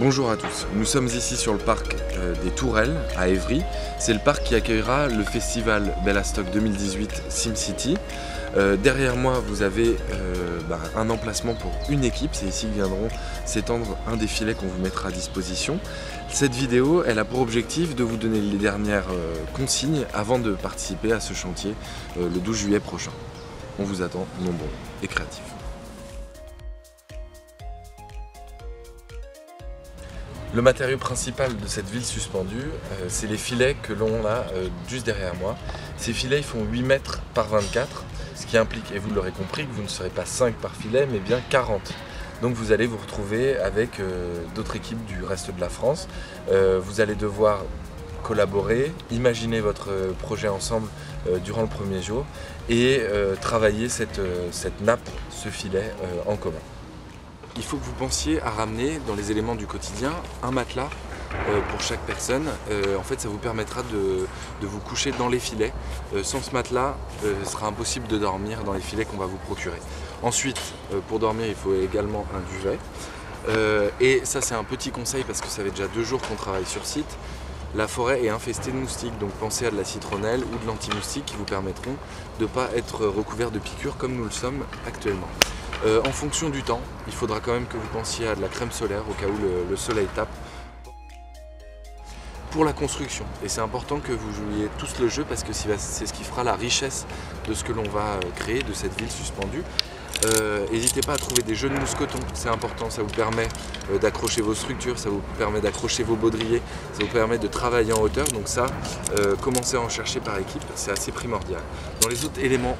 Bonjour à tous, nous sommes ici sur le parc des Tourelles à Évry. C'est le parc qui accueillera le festival Bellastock 2018 SimCity. Derrière moi vous avez un emplacement pour une équipe, c'est ici que viendront s'étendre un des filets qu'on vous mettra à disposition. Cette vidéo elle a pour objectif de vous donner les dernières consignes avant de participer à ce chantier le 12 juillet prochain. On vous attend nombreux et créatifs. Le matériau principal de cette ville suspendue, c'est les filets que l'on a juste derrière moi. Ces filets ils font 8 mètres par 24, ce qui implique, et vous l'aurez compris, que vous ne serez pas 5 par filet, mais bien 40. Donc vous allez vous retrouver avec d'autres équipes du reste de la France. Vous allez devoir collaborer, imaginer votre projet ensemble durant le premier jour et travailler cette nappe, ce filet en commun. Il faut que vous pensiez à ramener dans les éléments du quotidien un matelas pour chaque personne. En fait, ça vous permettra de vous coucher dans les filets. Sans ce matelas, il sera impossible de dormir dans les filets qu'on va vous procurer. Ensuite, pour dormir, il faut également un duvet. Et ça, c'est un petit conseil parce que ça fait déjà 2 jours qu'on travaille sur site. La forêt est infestée de moustiques, donc pensez à de la citronnelle ou de l'anti-moustique qui vous permettront de ne pas être recouvert de piqûres comme nous le sommes actuellement. En fonction du temps, il faudra quand même que vous pensiez à de la crème solaire au cas où le soleil tape. Pour la construction, et c'est important que vous jouiez tous le jeu parce que c'est ce qui fera la richesse de ce que l'on va créer, de cette ville suspendue. N'hésitez pas à trouver des jeux de mousquetons, c'est important, ça vous permet d'accrocher vos structures, ça vous permet d'accrocher vos baudriers, ça vous permet de travailler en hauteur, donc ça, commencez à en chercher par équipe, c'est assez primordial. Dans les autres éléments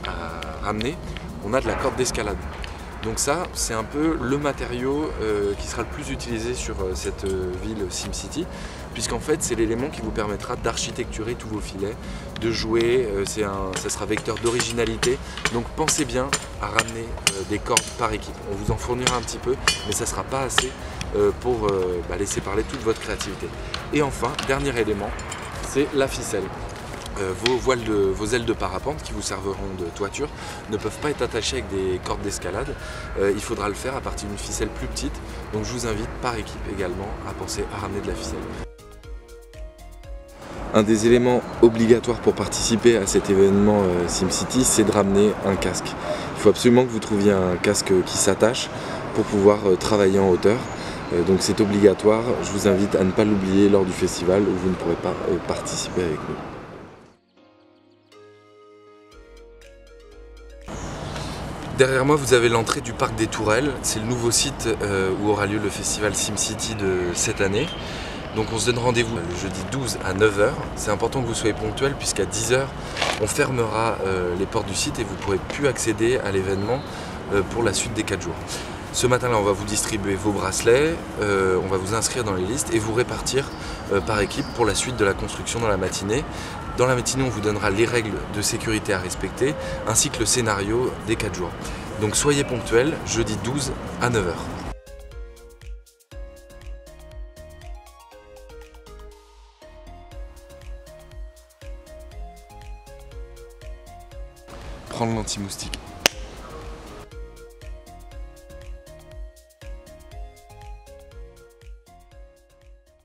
à ramener, on a de la corde d'escalade. Donc ça, c'est un peu le matériau qui sera le plus utilisé sur cette ville SimCity, puisqu'en fait, c'est l'élément qui vous permettra d'architecturer tous vos filets, de jouer, ça sera vecteur d'originalité. Donc pensez bien à ramener des cordes par équipe. On vous en fournira un petit peu, mais ça ne sera pas assez pour laisser parler toute votre créativité. Et enfin, dernier élément, c'est la ficelle. Vos ailes de parapente qui vous serviront de toiture ne peuvent pas être attachées avec des cordes d'escalade. Il faudra le faire à partir d'une ficelle plus petite. Donc je vous invite par équipe également à penser à ramener de la ficelle. Un des éléments obligatoires pour participer à cet événement SimCity, c'est de ramener un casque. Il faut absolument que vous trouviez un casque qui s'attache pour pouvoir travailler en hauteur. Donc c'est obligatoire. Je vous invite à ne pas l'oublier lors du festival où vous ne pourrez pas participer avec nous. Derrière moi, vous avez l'entrée du parc des Tourelles. C'est le nouveau site où aura lieu le festival SimCity de cette année. Donc on se donne rendez-vous le jeudi 12 à 9 h. C'est important que vous soyez ponctuels puisqu'à 10 h, on fermera les portes du site et vous ne pourrez plus accéder à l'événement pour la suite des 4 jours. Ce matin-là, on va vous distribuer vos bracelets, on va vous inscrire dans les listes et vous répartir par équipe pour la suite de la construction dans la matinée. Dans la matinée, on vous donnera les règles de sécurité à respecter, ainsi que le scénario des 4 jours. Donc soyez ponctuels, jeudi 12 à 9 h. Prendre l'anti-moustique.